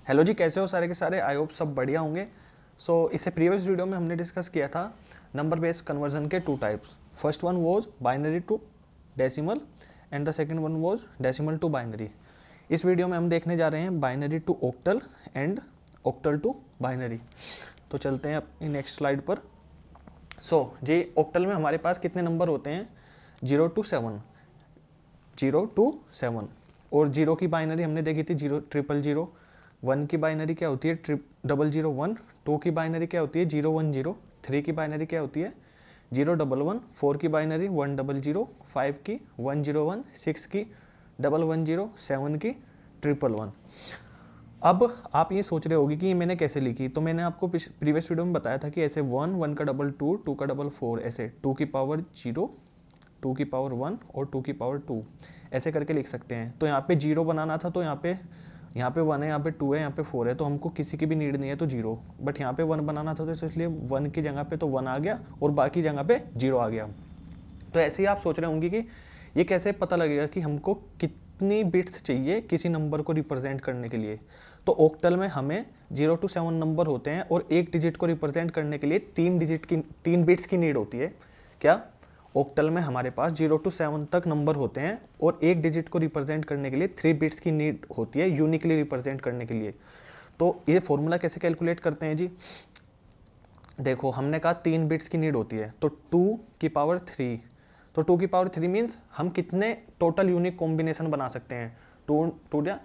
Hello जी, कैसे हो सारे के सारे? आई होप सब बढ़िया होंगे। सो इससे प्रीवियस वीडियो में हमने डिस्कस किया था नंबर बेस्ड कन्वर्जन के two types. First one was binary to decimal and the second one was decimal to binary. इस वीडियो में हम देखने जा रहे हैं binary to octal and octal to binary. तो चलते हैं अपनी नेक्स्ट स्लाइड पर। जी ऑक्टल में हमारे पास कितने नंबर होते हैं? 0 to 7, 0 to 7। और जीरो की बाइनरी हमने देखी थी 0 0 0 0। वन की बाइनरी क्या होती है? 0 0 0 1। टू की बाइनरी क्या होती है? 0 1 0। थ्री की बाइनरी क्या होती है? 0 1 1। फोर की बाइनरी 1 0 0। फाइव की 1 0 1। सिक्स की 1 1 0। सेवन की 1 1 1। अब आप ये सोच रहे होगी कि ये मैंने कैसे लिखी। तो मैंने आपको प्रीवियस वीडियो में बताया था कि ऐसे वन, वन का डबल टू, टू का डबल फोर, ऐसे टू की पावर 0, टू की पावर 1 और टू की पावर 2 ऐसे करके लिख सकते हैं। तो यहाँ पे जीरो बनाना था, तो यहाँ पे 1 है, यहाँ पे 2 है, यहाँ पे 4 है, तो हमको किसी की भी नीड नहीं है तो जीरो। बट यहाँ पे 1 बनाना था, तो इसलिए 1 की जगह पे तो 1 आ गया और बाकी जगह पे 0 आ गया। तो ऐसे ही आप सोच रहे होंगे कि ये कैसे पता लगेगा कि हमको कितनी बिट्स चाहिए किसी नंबर को रिप्रेजेंट करने के लिए। तो ऑक्टल में हमें 0 to 7 नंबर होते हैं और एक डिजिट को रिप्रेजेंट करने के लिए 3 बिट्स की नीड होती है। क्या? ऑक्टल में हमारे पास 0 to 7 तक नंबर होते हैं और एक डिजिट को रिप्रेजेंट करने के लिए 3 बिट्स की नीड होती है यूनिकली रिप्रेजेंट करने के लिए। तो ये फॉर्मूला कैसे कैलकुलेट करते हैं जी? देखो, हमने कहा 3 बिट्स की नीड होती है, तो 2 की पावर 3। तो 2 की पावर 3 मीन्स हम कितने टोटल यूनिक कॉम्बिनेशन बना सकते हैं? टू टू जा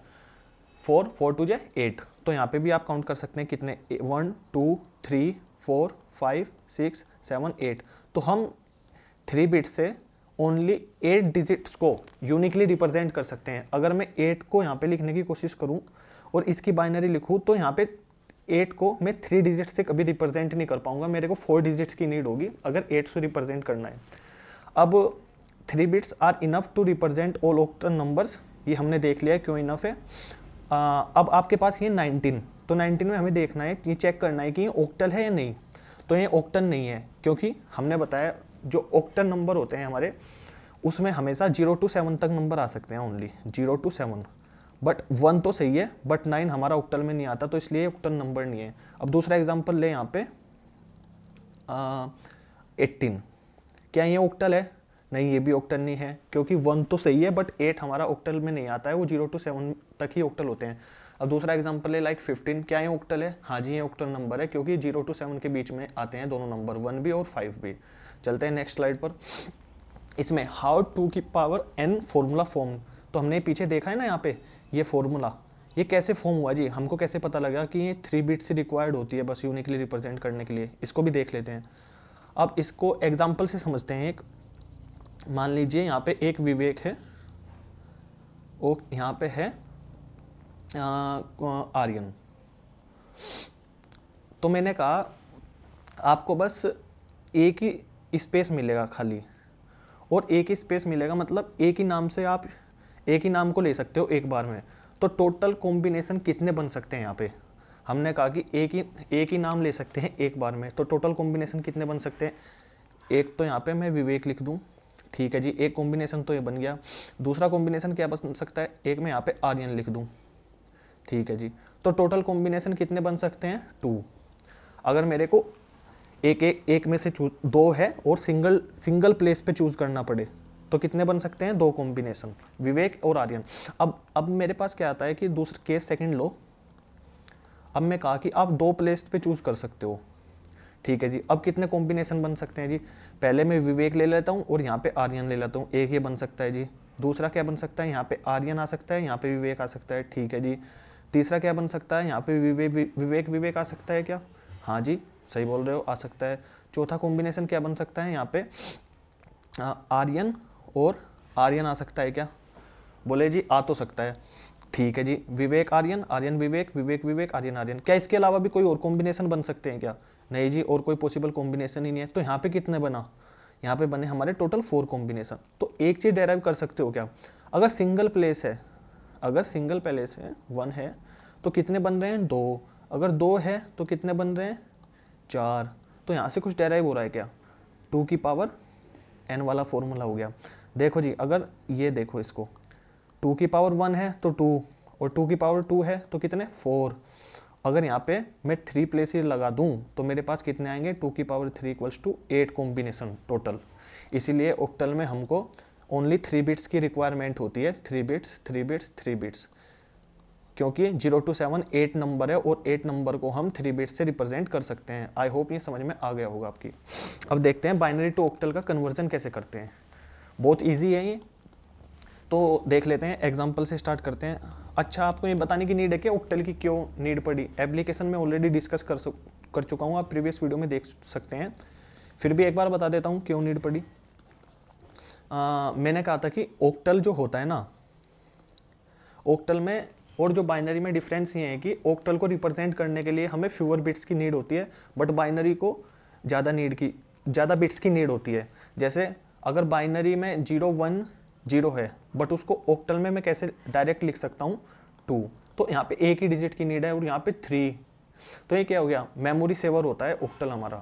4, 4 टू जा 8। तो यहाँ पे भी आप काउंट कर सकते हैं कितने, 1 2 3 4 5 6 7 8। तो हम 3 बिट्स से ओनली 8 डिजिट्स को यूनिकली रिप्रेजेंट कर सकते हैं। अगर मैं 8 को यहाँ पे लिखने की कोशिश करूँ और इसकी बाइनरी लिखूँ, तो यहाँ पे 8 को मैं 3 डिजिट से कभी रिप्रेजेंट नहीं कर पाऊंगा। मेरे को 4 डिजिट्स की नीड होगी अगर 8 से रिप्रेजेंट करना है। अब 3 bits are enough to represent all octal numbers. ये हमने देख लिया क्यों इनफ है। अब आपके पास ये 19, तो 19 में हमें देखना है, ये चेक करना है कि ये ऑक्टल है या नहीं। तो ये ऑक्टल नहीं है, क्योंकि हमने बताया जो ऑक्टल नंबर होते हैं हमारे, उसमें हमेशा 0 to 7 तक नंबर आ सकते हैं, ओनली 0 to 7। बट 1 तो सही है, बट 9 हमारा ऑक्टल में नहीं आता, तो इसलिए ऑक्टल नंबर नहीं है। अब दूसरा एग्जांपल ले यहाँ पे 18। क्या ये ऑक्टल है? नहीं, ये भी ऑक्टल नहीं है, क्योंकि 1 तो सही है बट 8 हमारा ऑक्टल में नहीं आता है, वो 0 to 7 तक ही ऑक्टल होते हैं। अब दूसरा एग्जांपल है लाइक 15। क्या ये ऑक्टल है? हाँ जी, ये ऑक्टल नंबर है, क्योंकि 0 to 7 के बीच में आते हैं दोनों नंबर, 1 भी और 5 भी। चलते हैं नेक्स्ट स्लाइड पर। इसमें हाउ 2 की पावर n फॉर्मूला फॉर्म। तो हमने पीछे देखा है ना, यहाँ पे ये फॉर्मूला, ये कैसे फॉर्म हुआ जी? हमको कैसे पता लगा कि ये 3 बिट्स रिक्वायर्ड होती है बस यूनिकली रिप्रेजेंट करने के लिए? इसको भी देख लेते हैं। अब इसको एग्जाम्पल से समझते हैं। एक मान लीजिए यहाँ पे एक विवेक है और यहाँ पे है आर्यन। तो मैंने कहा आपको बस एक ही स्पेस मिलेगा खाली, और एक ही स्पेस मिलेगा मतलब एक ही नाम से आप एक ही नाम को ले सकते हो एक बार में। तो टोटल कॉम्बिनेशन कितने बन सकते हैं यहाँ पे? हमने कहा कि एक ही नाम ले सकते हैं एक बार में, तो टोटल कॉम्बिनेशन कितने बन सकते हैं? एक तो यहाँ पे मैं विवेक लिख दूँ, ठीक है जी, एक कॉम्बिनेशन तो ये बन गया। दूसरा कॉम्बिनेशन क्या बन सकता है? एक मैं यहाँ पे आर्यन लिख दूँ, ठीक है जी। तो टोटल कॉम्बिनेशन कितने बन सकते हैं? 2। अगर मेरे को एक में से चूज दो है और सिंगल सिंगल प्लेस पे चूज करना पड़े, तो कितने बन सकते हैं? 2 कॉम्बिनेशन, विवेक और आर्यन। अब मेरे पास क्या आता है कि दूसरा केस सेकंड लो। अब मैं कहा कि आप 2 प्लेस पे चूज कर सकते हो, ठीक है जी। अब कितने कॉम्बिनेशन बन सकते हैं जी? पहले मैं विवेक ले लेता हूँ और यहाँ पे आर्यन ले लेता हूँ, एक ये बन सकता है जी। दूसरा क्या बन सकता है? यहाँ पे आर्यन आ सकता है, यहाँ पे विवेक आ सकता है, ठीक है जी। तीसरा क्या बन सकता है? यहाँ पे विवेक आ सकता है क्या? हाँ जी, सही बोल रहे हो, आ सकता है। चौथा कॉम्बिनेशन क्या बन सकता है? यहाँ पे आर्यन और आर्यन आ सकता है क्या? बोले जी आ तो सकता है, ठीक है जी। विवेक आर्यन, आर्यन विवेक, विवेक विवेक, आर्यन आर्यन। क्या इसके अलावा भी कोई और कॉम्बिनेशन बन सकते हैं क्या? नहीं जी, और कोई पॉसिबल कॉम्बिनेशन ही नहीं है। तो यहाँ पे कितने बना? यहाँ पे बने हमारे टोटल 4 कॉम्बिनेशन। तो एक चीज़ डेराइव कर सकते हो क्या? अगर सिंगल प्लेस है, अगर सिंगल प्लेस है 1 है, तो कितने बन रहे हैं? 2। अगर 2 है तो कितने बन रहे हैं? 4। तो यहाँ से कुछ डेराइव हो रहा है क्या? 2 की पावर n वाला फॉर्मूला हो गया। देखो जी, अगर ये देखो इसको, 2 की पावर 1 है तो 2, और 2 की पावर 2 है तो कितने 4। अगर यहाँ पे मैं 3 प्लेसेस लगा दूँ तो मेरे पास कितने आएंगे 2 की power 3 equals to 8 combination total. इसीलिए ऑक्टल में हमको ओनली 3 बिट्स की रिक्वायरमेंट होती है, 3 बिट्स 3 बिट्स 3 बिट्स, क्योंकि 0 to 7 8 नंबर है और 8 नंबर को हम 3 बिट्स से रिप्रेजेंट कर सकते हैं। आई होप ये समझ में आ गया होगा आपकी। अब देखते हैं बाइनरी टू ऑक्टल का कन्वर्जन कैसे करते हैं। बहुत ईजी है ये, तो देख लेते हैं, एग्जाम्पल से स्टार्ट करते हैं। अच्छा, आपको ये बताने की नीड है कि ऑक्टल की क्यों नीड पड़ी। एप्लीकेशन में ऑलरेडी डिस्कस कर चुका हूँ, आप प्रीवियस वीडियो में देख सकते हैं, फिर भी एक बार बता देता हूँ क्यों नीड पड़ी। मैंने कहा था कि ऑक्टल जो होता है ना, ऑक्टल में और जो बाइनरी में डिफरेंस ये है कि ऑक्टल को रिप्रेजेंट करने के लिए हमें फ्यूअर बिट्स की नीड होती है, बट बाइनरी को ज़्यादा बिट्स की नीड होती है। जैसे अगर बाइनरी में 0 1 0 है, बट उसको ऑक्टल में मैं कैसे डायरेक्ट लिख सकता हूँ 2, तो यहाँ पे एक ही डिजिट की नीड है और यहाँ पे 3, तो ये क्या हो गया, मेमोरी सेवर होता है ऑक्टल हमारा,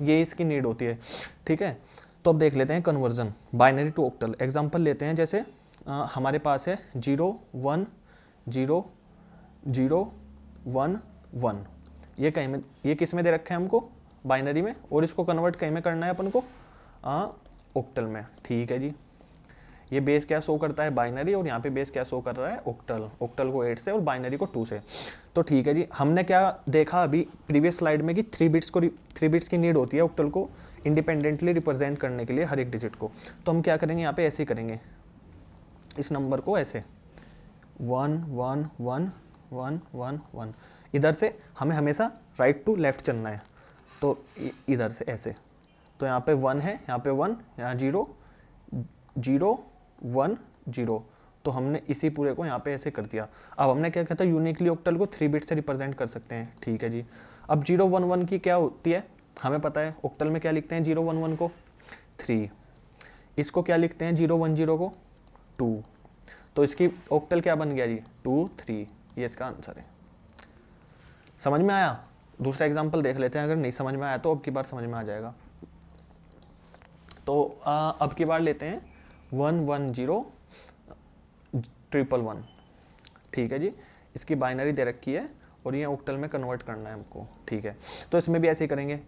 ये इसकी नीड होती है। ठीक है, तो अब देख लेते हैं conversion binary to octal. Example लेते हैं, जैसे हमारे पास है 0 1 0 0 1 1, ये कहीं में, ये किस में दे रखा है हमको बाइनरी में, और इसको कन्वर्ट कहीं में करना है अपन को ऑक्टल में। ठीक है जी, ये बेस क्या शो करता है बाइनरी, और यहाँ पे बेस क्या शो कर रहा है ऑक्टल, ऑक्टल को 8 से और बाइनरी को 2 से। तो ठीक है जी, हमने क्या देखा अभी प्रीवियस स्लाइड में कि 3 बिट्स की नीड होती है ऑक्टल को इंडिपेंडेंटली रिप्रेजेंट करने के लिए हर एक डिजिट को। तो हम क्या करेंगे, यहाँ पे ऐसे ही करेंगे, इस नंबर को ऐसे 1 1 1 1 1 1, इधर से हमें हमेशा राइट टू लेफ्ट चलना है, तो इधर से ऐसे, तो यहाँ पे 1 है, यहाँ पे 1, यहाँ 0 0 1 0, तो हमने इसी पूरे को यहाँ पे ऐसे कर दिया। अब हमने क्या कहता है, यूनिकली ऑक्टल को 3 बिट से रिप्रेजेंट कर सकते हैं। ठीक है जी, अब 0 1 1 की क्या होती है हमें पता है, ऑक्टल में क्या लिखते हैं 0 1 1 को 3, इसको क्या लिखते हैं 0 1 0 को 2, तो इसकी ऑक्टल क्या बन गया जी 2 3, ये इसका आंसर है। समझ में आया? दूसरा एग्जाम्पल देख लेते हैं, अगर नहीं समझ में आया तो अब की बार समझ में आ जाएगा। तो अब की बार लेते हैं 1 1 0 1 1 1। ठीक है जी, इसकी बाइनरी दे रखी है और ये ऑक्टल में कन्वर्ट करना है हमको। ठीक है, तो इसमें भी ऐसे ही करेंगे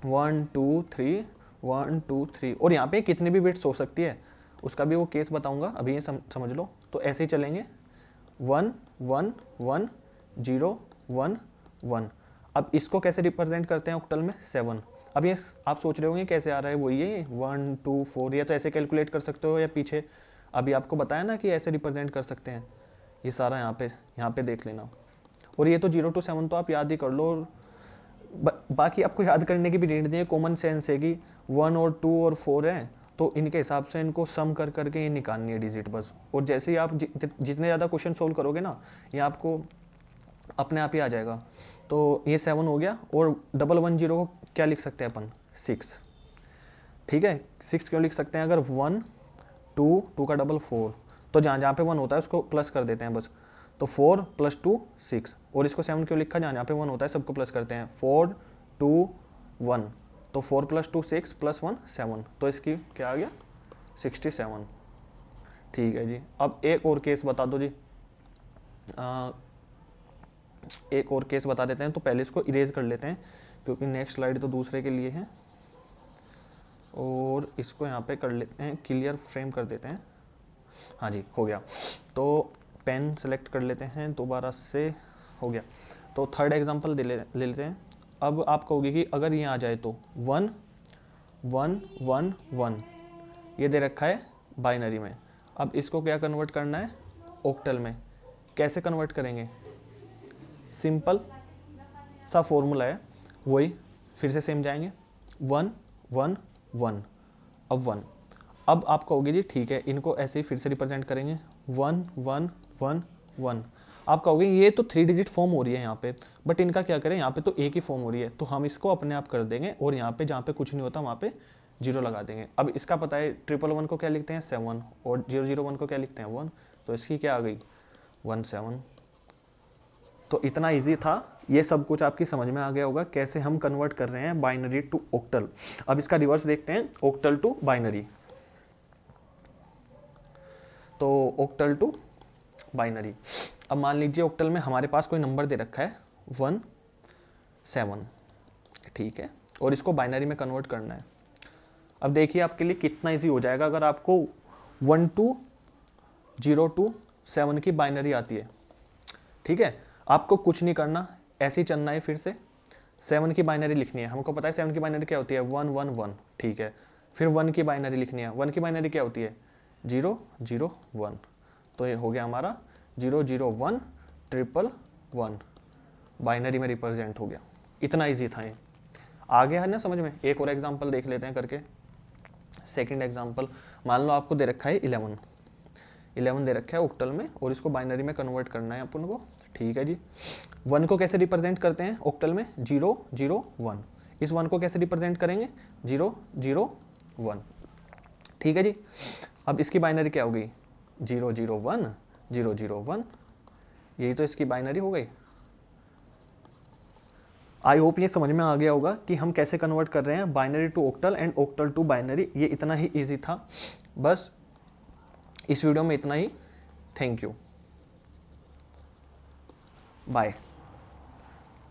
1 2 3 1 2 3, और यहाँ पे कितने भी बिट्स हो सकती है उसका भी वो केस बताऊंगा, अभी ये समझ लो। तो ऐसे ही चलेंगे 1 1 1 0 1 1। अब इसको कैसे रिप्रेजेंट करते हैं ऑक्टल में 7। अब ये आप सोच रहे होंगे कैसे आ रहा है, वही है 1 2 4, या तो ऐसे कैलकुलेट कर सकते हो या पीछे अभी आपको बताया ना कि ऐसे रिप्रेजेंट कर सकते हैं, ये सारा यहाँ पे देख लेना। और ये तो 0 to 7 तो आप याद ही कर लो, और बाकी आपको याद करने की भी नीड नहीं है, कॉमन सेंस है कि 1 और 2 और 4 है, तो इनके हिसाब से इनको सम कर करके ये निकालनी है डिजिट बस। और जैसे ही आप जितने ज़्यादा क्वेश्चन सोल्व करोगे ना, ये आपको अपने आप ही आ जाएगा। तो ये 7 हो गया, और 1 1 0 को क्या लिख सकते हैं अपन 6। ठीक है, 6 क्यों लिख सकते हैं, अगर 1 2 2 का डबल 4, तो जहाँ जहाँ पे 1 होता है उसको प्लस कर देते हैं बस, तो 4 + 2 6। और इसको 7 क्यों लिखा, जहाँ जहाँ पे 1 होता है सबको प्लस करते हैं, 4 2 1, तो 4 + 2 6 + 1 7, तो इसकी क्या आ गया 67। ठीक है जी, अब एक और केस बता दो जी, एक और केस बता देते हैं। तो पहले इसको इरेज कर लेते हैं क्योंकि नेक्स्ट स्लाइड तो दूसरे के लिए है, और इसको यहाँ पे कर लेते हैं, क्लियर फ्रेम कर देते हैं। हाँ जी, हो गया। तो पेन सेलेक्ट कर लेते हैं दोबारा से, हो गया। तो थर्ड एग्जांपल ले लेते हैं। अब आप कहोगे कि अगर ये आ जाए तो 1 1 1 1, ये दे रखा है बाइनरी में। अब इसको क्या कन्वर्ट करना है ऑक्टल में, कैसे कन्वर्ट करेंगे, सिंपल सा फॉर्मूला है, वही फिर से सेम जाएंगे 1 1 1, अब 1। अब आप कहोगे जी ठीक है, इनको ऐसे ही फिर से रिप्रेजेंट करेंगे 1 1 1 1। आप कहोगे ये तो 3 डिजिट फॉर्म हो रही है यहाँ पे, बट इनका क्या करें, यहाँ पे तो एक ही फॉर्म हो रही है, तो हम इसको अपने आप कर देंगे, और यहाँ पे जहाँ पे कुछ नहीं होता वहाँ पे 0 लगा देंगे। अब इसका पता है 1 1 1 को क्या लिखते हैं 7, और 0 0 1 को क्या लिखते हैं 1, तो इसकी क्या आ गई 1 7। तो इतना ईजी था, ये सब कुछ आपकी समझ में आ गया होगा कैसे हम कन्वर्ट कर रहे हैं बाइनरी टू ऑक्टल। अब इसका रिवर्स देखते हैं, ऑक्टल टू बाइनरी। तो ऑक्टल टू बाइनरी। अब मान लीजिए ऑक्टल में हमारे पास कोई नंबर दे रखा है 1 7, ठीक है, और इसको बाइनरी में कन्वर्ट करना है। अब देखिए आपके लिए कितना इजी हो जाएगा अगर आपको 1 2 0 2 7 की बाइनरी आती है। ठीक है, आपको कुछ नहीं करना, ऐसे ही चलना है। फिर से 7 की बाइनरी लिखनी है, हमको पता है 7 की बाइनरी क्या होती है 1 1 1, ठीक है। फिर 1 की बाइनरी लिखनी है, 1 की बाइनरी क्या होती है 0 0 1, तो ये हो गया हमारा 0 0 1 1 1 बाइनरी में रिप्रेजेंट हो गया। इतना इजी था ये, आ गया है ना समझ में। एक और एग्जांपल देख लेते हैं करके। सेकंड एग्जांपल, मान लो आपको दे रखा है 11 दे रखा है ऑक्टल में और इसको बाइनरी में कन्वर्ट करना है अपन को, ठीक है जी। 1 को कैसे रिप्रेजेंट करते हैं ऑक्टल में 0 0 1, इस 1 को कैसे रिप्रेजेंट करेंगे 0 0 1, ठीक है जी। अब इसकी बाइनरी क्या हो गई 0 0 1 0 0 1, यही तो इसकी बाइनरी हो गई। आई होप ये समझ में आ गया होगा कि हम कैसे कन्वर्ट कर रहे हैं binary to octal and octal to binary. ये इतना ही इजी था, बस इस वीडियो में इतना ही। Thank you, bye.